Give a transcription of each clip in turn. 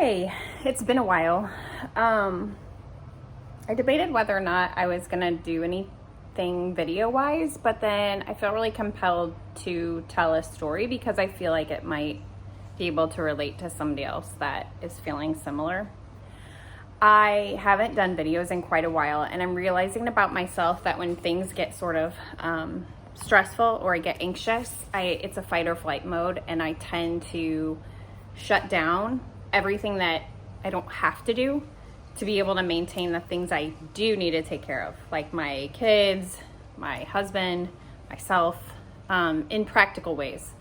Hey, it's been a while. I debated whether or not I was gonna do anything video-wise, but then I felt really compelled to tell a story because I feel like it might be able to relate to somebody else that is feeling similar. I haven't done videos in quite a while, and I'm realizing about myself that when things get sort of stressful or I get anxious, it's a fight or flight mode, and I tend to shut down everything that I don't have to do to be able to maintain the things I do need to take care of, like my kids, my husband, myself, in practical ways.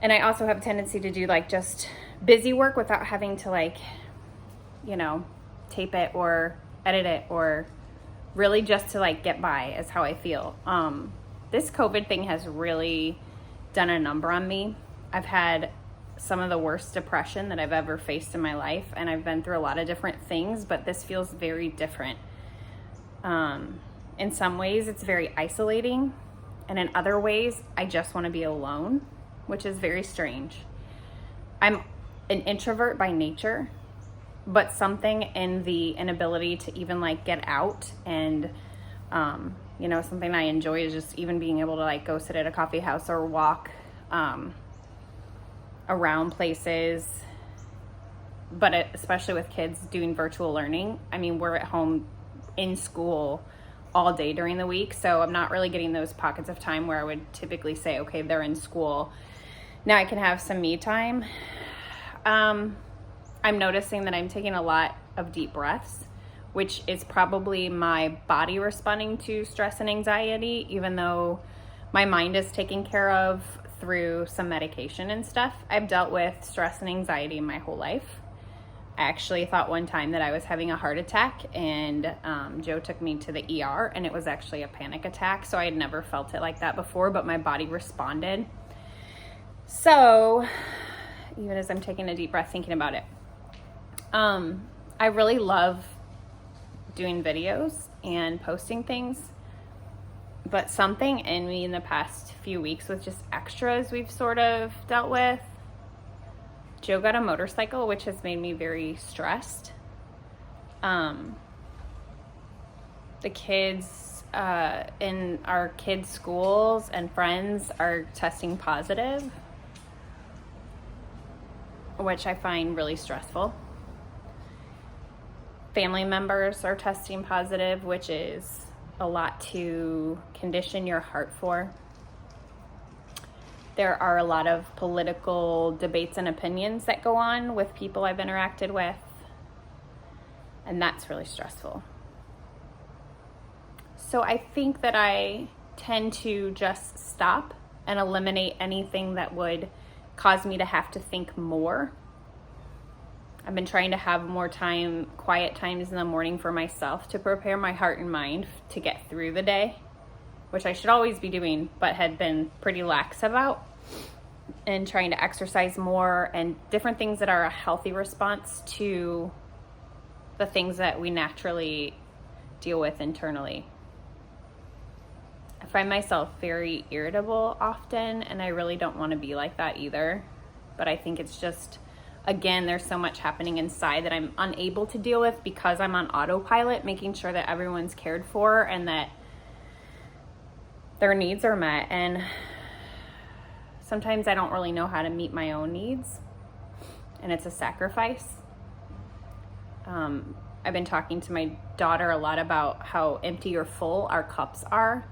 And I also have a tendency to do like just busy work without having to tape it or edit it, or really just to get by is how I feel. This COVID thing has really done a number on me. I've had some of the worst depression that I've ever faced in my life, and I've been through a lot of different things, but this feels very different. In some ways it's very isolating, and in other ways I just want to be alone, which is very strange. I'm an introvert by nature, but something in the inability to even get out and something I enjoy is just even being able to go sit at a coffee house or walk around places. But especially with kids doing virtual learning, I mean, we're at home in school all day during the week, so I'm not really getting those pockets of time where I would typically say, okay, they're in school, now I can have some me time. I'm noticing that I'm taking a lot of deep breaths, which is probably my body responding to stress and anxiety, even though my mind is taken care of through some medication and stuff. I've dealt with stress and anxiety my whole life. I actually thought one time that I was having a heart attack, and Joe took me to the ER, and it was actually a panic attack. So I had never felt it like that before, but my body responded. So even as I'm taking a deep breath thinking about it, I really love doing videos and posting things, but something in me in the past few weeks with just extras we've sort of dealt with. Joe got a motorcycle, which has made me very stressed. The kids in our kids' schools and friends are testing positive, which I find really stressful. Family members are testing positive, which is a lot to condition your heart for. There are a lot of political debates and opinions that go on with people I've interacted with, and that's really stressful. So I think that I tend to just stop and eliminate anything that would cause me to have to think more. I've been trying to have more time, quiet times in the morning for myself to prepare my heart and mind to get through the day, which I should always be doing, but had been pretty lax about, and trying to exercise more and different things that are a healthy response to the things that we naturally deal with internally. I find myself very irritable often, and I really don't want to be like that either, but I think it's just, again, there's so much happening inside that I'm unable to deal with because I'm on autopilot, making sure that everyone's cared for and that their needs are met. And sometimes I don't really know how to meet my own needs, and it's a sacrifice. I've been talking to my daughter a lot about how empty or full our cups are,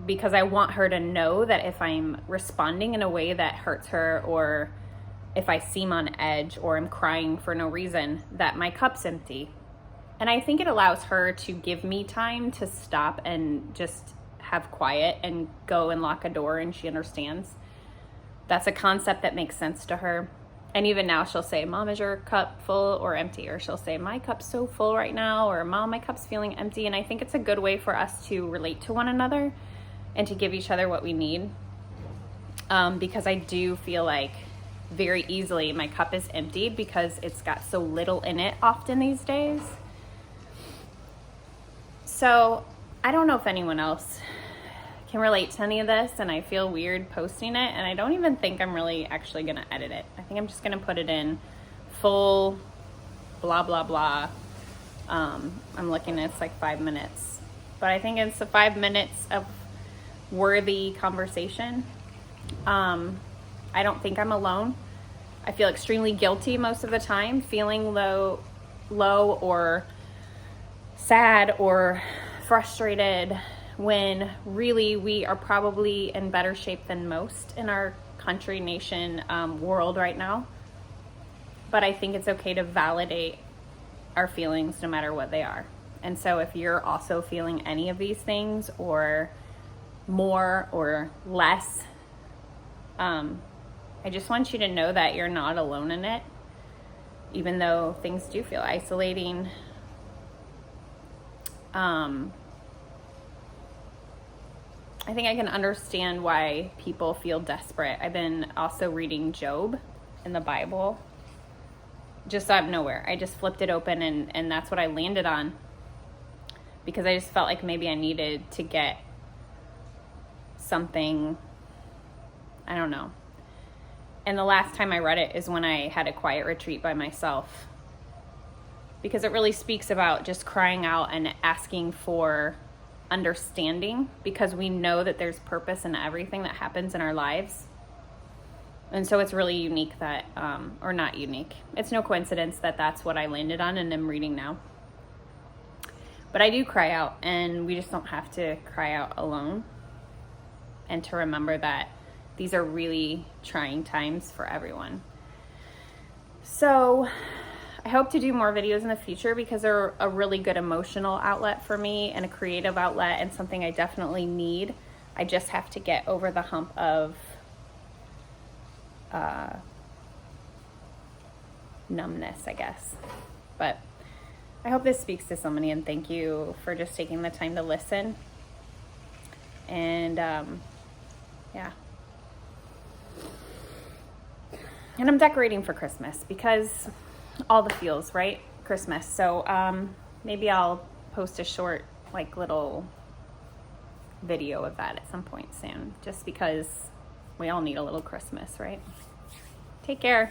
because I want her to know that if I'm responding in a way that hurts her, or if I seem on edge or I'm crying for no reason, that my cup's empty. And I think it allows her to give me time to stop and just have quiet and go and lock a door, and she understands. That's a concept that makes sense to her. And even now she'll say, Mom, is your cup full or empty? Or she'll say, my cup's so full right now, or Mom, my cup's feeling empty. And I think it's a good way for us to relate to one another and to give each other what we need. Because I do feel like very easily my cup is emptied because it's got so little in it often these days. So I don't know if anyone else can relate to any of this, and I feel weird posting it, and I don't even think I'm really actually gonna edit it. I think I'm just gonna put it in full blah, blah, blah. I'm looking, it's like 5 minutes. But I think it's the 5 minutes of worthy conversation. I don't think I'm alone. I feel extremely guilty most of the time, feeling low or sad or frustrated, when really we are probably in better shape than most in our country, nation, world right now. But I think it's okay to validate our feelings no matter what they are. And so if you're also feeling any of these things, or more or less, I just want you to know that you're not alone in it, even though things do feel isolating. I think I can understand why people feel desperate. I've been also reading Job in the Bible, just out of nowhere. I just flipped it open and that's what I landed on, because I just felt like maybe I needed to get something, I don't know. And the last time I read it is when I had a quiet retreat by myself, because it really speaks about just crying out and asking for understanding, because we know that there's purpose in everything that happens in our lives. And so it's really unique that, or not unique, it's no coincidence that that's what I landed on and I'm reading now. But I do cry out, and we just don't have to cry out alone. And to remember that these are really trying times for everyone. So I hope to do more videos in the future, because they're a really good emotional outlet for me and a creative outlet, and something I definitely need. I just have to get over the hump of numbness, I guess. But I hope this speaks to somebody, and thank you for just taking the time to listen. And yeah. And I'm decorating for Christmas, because all the feels, right? Christmas. So maybe I'll post a short, like, little video of that at some point soon, just because we all need a little Christmas, right? Take care.